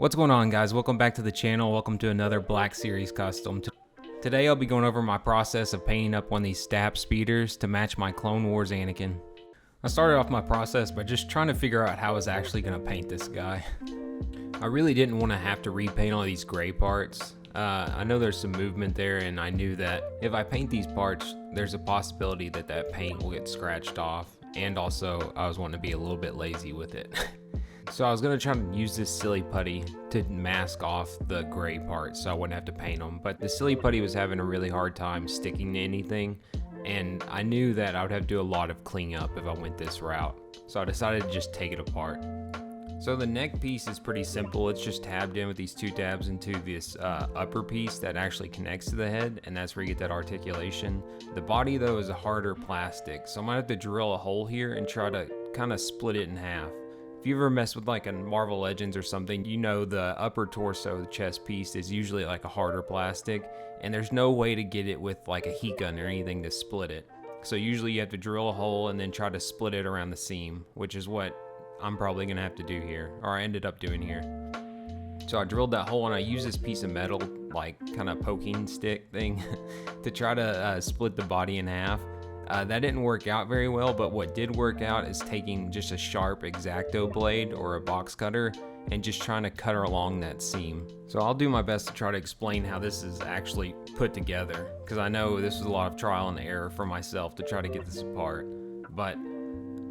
What's going on, guys? Welcome back to the channel. Welcome to another Black Series custom. Today I'll be going over my process of painting up one of these STAP speeders to match my Clone Wars Anakin. I started off my process by just trying to figure out how I was actually going to paint this guy. I really didn't want to have to repaint all these gray parts. I know there's some movement there, and I knew that if I paint these parts, there's a possibility that that paint will get scratched off, and also I was wanting to be a little bit lazy with it. So I was going to try to use this silly putty to mask off the gray parts so I wouldn't have to paint them, but the silly putty was having a really hard time sticking to anything, and I knew that I would have to do a lot of cleanup if I went this route, so I decided to just take it apart. So the neck piece is pretty simple. It's just tabbed in with these two tabs into this upper piece that actually connects to the head, and that's where you get that articulation. The body though is a harder plastic, so I'm gonna have to drill a hole here and try to kind of split it in half. If you ever mess with like a Marvel Legends or something, you know the upper torso, the chest piece, is usually like a harder plastic, and there's no way to get it with like a heat gun or anything to split it. So usually you have to drill a hole and then try to split it around the seam, which is what I'm probably gonna have to do here, or I ended up doing here. So I drilled that hole and I used this piece of metal, like kind of poking stick thing, to try to split the body in half. That didn't work out very well, but what did work out is taking just a sharp X-Acto blade or a box cutter and just trying to cut along that seam. So I'll do my best to try to explain how this is actually put together, because I know this was a lot of trial and error for myself to try to get this apart. But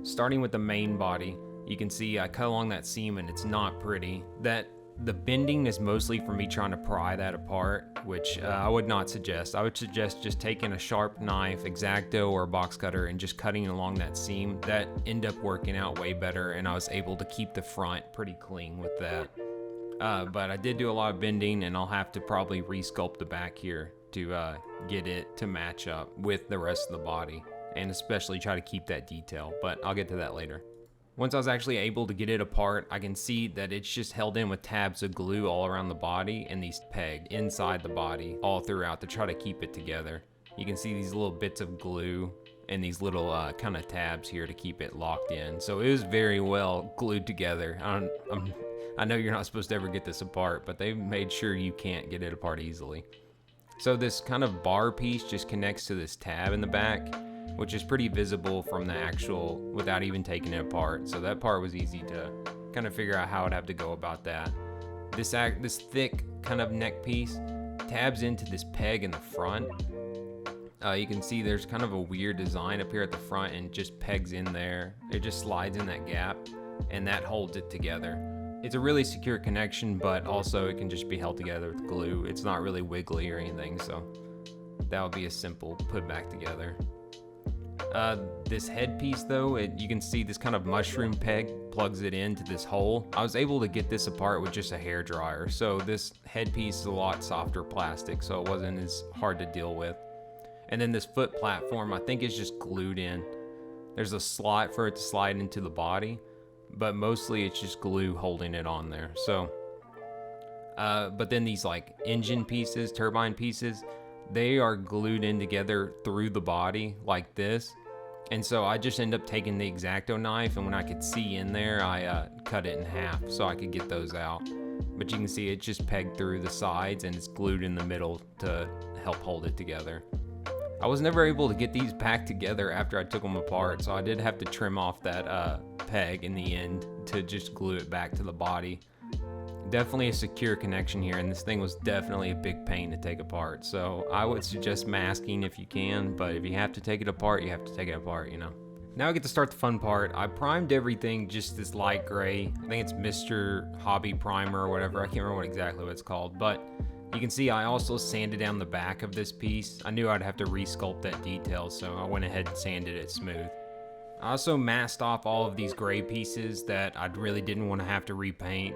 starting with the main body, you can see I cut along that seam and it's not pretty. The bending is mostly for me trying to pry that apart, which I would not suggest. I would suggest just taking a sharp knife, X-Acto or a box cutter, and just cutting along that seam. That ended up working out way better, and I was able to keep the front pretty clean with that. But I did do a lot of bending, and I'll have to probably re-sculpt the back here to get it to match up with the rest of the body, and especially try to keep that detail, but I'll get to that later. Once I was actually able to get it apart, I can see that it's just held in with tabs of glue all around the body and these pegs inside the body all throughout to try to keep it together. You can see these little bits of glue and these little kind of tabs here to keep it locked in. So it was very well glued together. I know you're not supposed to ever get this apart, but they made sure you can't get it apart easily. So this kind of bar piece just connects to this tab in the back, which is pretty visible from the actual without even taking it apart. So that part was easy to kind of figure out how I'd have to go about that. This thick kind of neck piece tabs into this peg in the front. You can see there's kind of a weird design up here at the front and just pegs in there. It just slides in that gap and that holds it together. It's a really secure connection, but also it can just be held together with glue. It's not really wiggly or anything, so that would be a simple put back together. This headpiece though, you can see this kind of mushroom peg plugs it into this hole. I was able to get this apart with just a hair dryer, so this headpiece is a lot softer plastic, so it wasn't as hard to deal with. And then this foot platform I think is just glued in. There's a slot for it to slide into the body, but mostly it's just glue holding it on there. So but then these like engine pieces, turbine pieces, they are glued in together through the body like this. And so I just end up taking the X-Acto knife, and when I could see in there, I cut it in half so I could get those out. But you can see it's just pegged through the sides and it's glued in the middle to help hold it together. I was never able to get these back together after I took them apart, so I did have to trim off that peg in the end to just glue it back to the body. Definitely a secure connection here, and this thing was definitely a big pain to take apart. So I would suggest masking if you can, but if you have to take it apart, you have to take it apart, you know. Now I get to start the fun part. I primed everything just this light gray. I think it's Mr. Hobby Primer or whatever. I can't remember exactly what it's called, but you can see I also sanded down the back of this piece. I knew I'd have to re-sculpt that detail, so I went ahead and sanded it smooth. I also masked off all of these gray pieces that I really didn't want to have to repaint.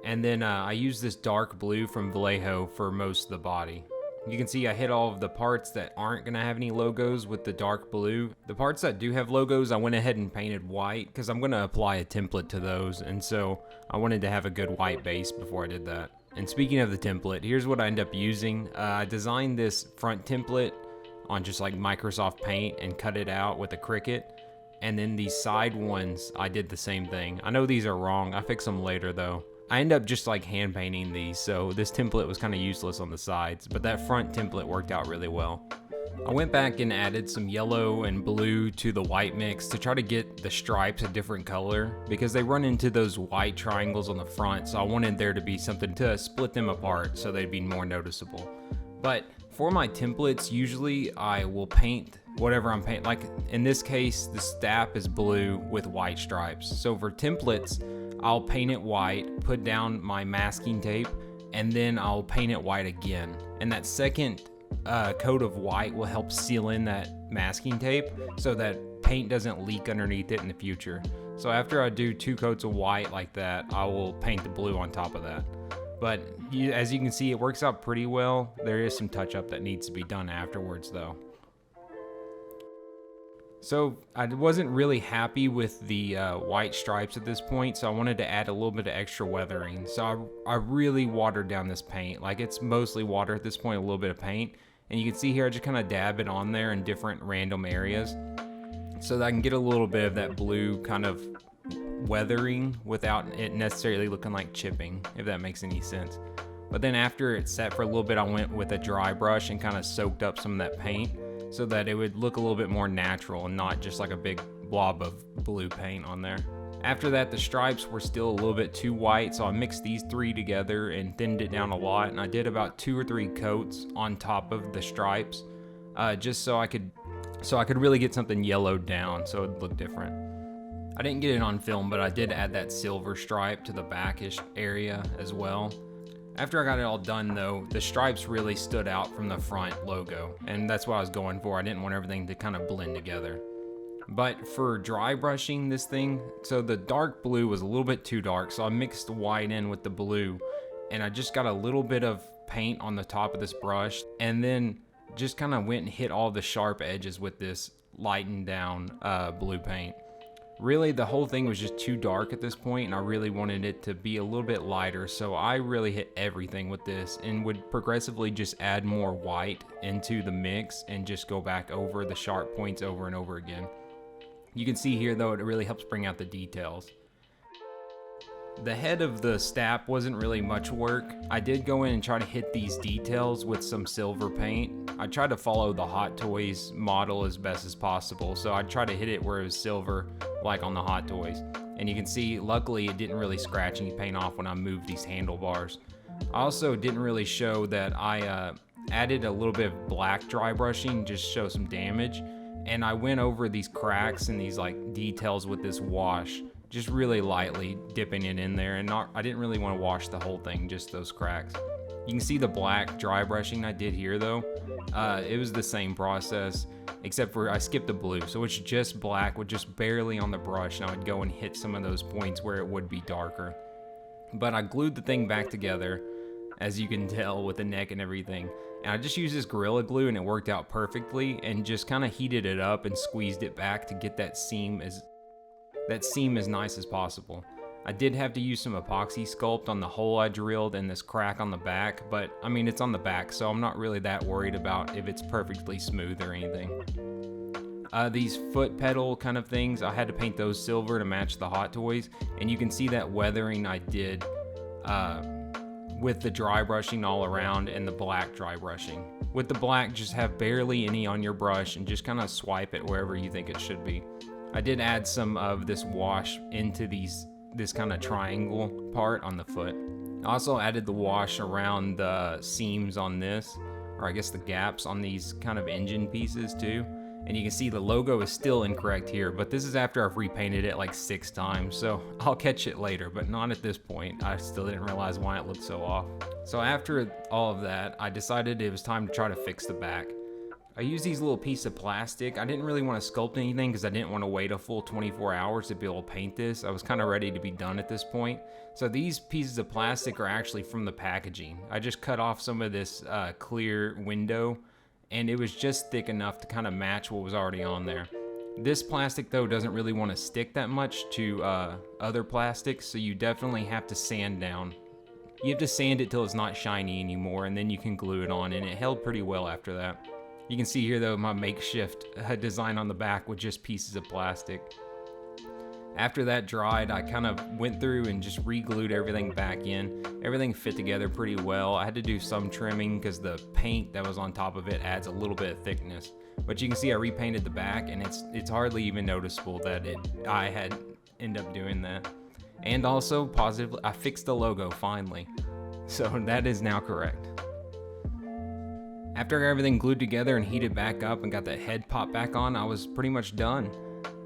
And then I used this dark blue from Vallejo for most of the body. You can see I hit all of the parts that aren't going to have any logos with the dark blue. The parts that do have logos, I went ahead and painted white because I'm going to apply a template to those. And so I wanted to have a good white base before I did that. And speaking of the template, here's what I ended up using. I designed this front template on just like Microsoft Paint and cut it out with a Cricut. And then these side ones, I did the same thing. I know these are wrong. I fix them later though. I end up just like hand painting these, so this template was kind of useless on the sides, but that front template worked out really well. I went back and added some yellow and blue to the white mix to try to get the stripes a different color because they run into those white triangles on the front, so I wanted there to be something to split them apart so they'd be more noticeable. But for my templates, usually I will paint whatever I'm painting. Like in this case, the STAP is blue with white stripes. So for templates, I'll paint it white, put down my masking tape, and then I'll paint it white again. And that second coat of white will help seal in that masking tape so that paint doesn't leak underneath it in the future. So after I do 2 coats of white like that, I will paint the blue on top of that. But as you can see, it works out pretty well. There is some touch up that needs to be done afterwards though. So I wasn't really happy with the white stripes at this point, so I wanted to add a little bit of extra weathering. So I really watered down this paint. Like, it's mostly water at this point, a little bit of paint. And you can see here, I just kind of dab it on there in different random areas so that I can get a little bit of that blue kind of weathering without it necessarily looking like chipping, if that makes any sense. But then after it set for a little bit, I went with a dry brush and kind of soaked up some of that paint so that it would look a little bit more natural and not just like a big blob of blue paint on there. After that, the stripes were still a little bit too white, so I mixed these 3 together and thinned it down a lot, and I did about 2 or 3 coats on top of the stripes just so I could really get something yellowed down so it would look different. I didn't get it on film, but I did add that silver stripe to the backish area as well. After I got it all done though, the stripes really stood out from the front logo, and that's what I was going for. I didn't want everything to kind of blend together. But for dry brushing this thing, so the dark blue was a little bit too dark, so I mixed the white in with the blue, and I just got a little bit of paint on the top of this brush, and then just kind of went and hit all the sharp edges with this lightened down blue paint. Really, the whole thing was just too dark at this point, and I really wanted it to be a little bit lighter, so I really hit everything with this and would progressively just add more white into the mix and just go back over the sharp points over and over again. You can see here though, it really helps bring out the details. The head of the STAP wasn't really much work. I did go in and try to hit these details with some silver paint. I tried to follow the Hot Toys model as best as possible, so I tried to hit it where it was silver, like on the Hot Toys. And you can see, luckily it didn't really scratch any paint off when I moved these handlebars. I also didn't really show that I added a little bit of black dry brushing, just show some damage. And I went over these cracks and these like details with this wash, just really lightly dipping it in there, and I didn't really want to wash the whole thing, just those cracks. You can see the black dry brushing I did here though. It was the same process, except for I skipped the blue, so it's just black with just barely on the brush, and I would go and hit some of those points where it would be darker. But I glued the thing back together, as you can tell with the neck and everything. And I just used this Gorilla Glue and it worked out perfectly, and just kind of heated it up and squeezed it back to get that seam as nice as possible. I did have to use some epoxy sculpt on the hole I drilled and this crack on the back, but I mean, it's on the back, so I'm not really that worried about if it's perfectly smooth or anything. These foot pedal kind of things, I had to paint those silver to match the Hot Toys, and you can see that weathering I did with the dry brushing all around and the black dry brushing. With the black, just have barely any on your brush and just kind of swipe it wherever you think it should be. I did add some of this wash into this kind of triangle part on the foot. I also added the wash around the seams on this, or I guess the gaps on these kind of engine pieces too. And you can see the logo is still incorrect here, but this is after I've repainted it like 6 times, so I'll catch it later, but not at this point. I still didn't realize why it looked so off. So after all of that, I decided it was time to try to fix the back. I used these little pieces of plastic. I didn't really want to sculpt anything because I didn't want to wait a full 24 hours to be able to paint this. I was kind of ready to be done at this point. So these pieces of plastic are actually from the packaging. I just cut off some of this clear window, and it was just thick enough to kind of match what was already on there. This plastic though doesn't really want to stick that much to other plastics, so you definitely have to sand down. You have to sand it till it's not shiny anymore, and then you can glue it on, and it held pretty well after that. You can see here though my makeshift design on the back with just pieces of plastic. After that dried, I kind of went through and just re-glued everything back in. Everything fit together pretty well. I had to do some trimming because the paint that was on top of it adds a little bit of thickness. But you can see I repainted the back, and it's hardly even noticeable that I had ended up doing that. And also, positively, I fixed the logo finally. So that is now correct. After I got everything glued together and heated back up and got the head pop back on, I was pretty much done.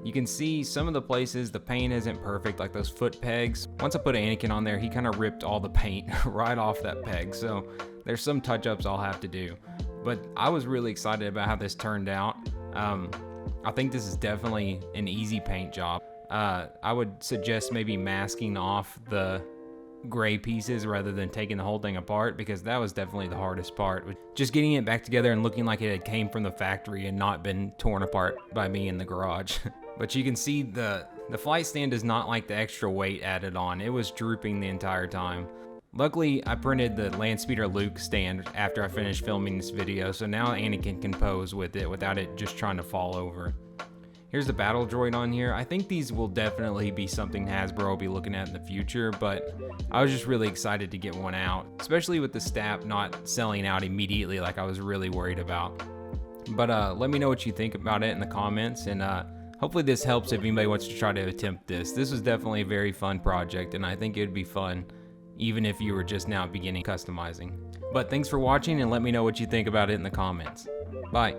You can see some of the places the paint isn't perfect, like those foot pegs. Once I put Anakin on there, he kind of ripped all the paint right off that peg, so there's some touch-ups I'll have to do. But I was really excited about how this turned out. I think this is definitely an easy paint job. I would suggest maybe masking off the gray pieces rather than taking the whole thing apart, because that was definitely the hardest part. Just getting it back together and looking like it had came from the factory and not been torn apart by me in the garage. But you can see the flight stand does not like the extra weight added on. It was drooping the entire time. Luckily, I printed the Landspeeder Luke stand after I finished filming this video, so now Anakin can pose with it without it just trying to fall over. Here's the battle droid on here. I think these will definitely be something Hasbro will be looking at in the future, but I was just really excited to get one out, especially with the STAP not selling out immediately like I was really worried about. But let me know what you think about it in the comments, and hopefully this helps if anybody wants to try to attempt this. This was definitely a very fun project, and I think it would be fun even if you were just now beginning customizing. But thanks for watching, and let me know what you think about it in the comments. Bye.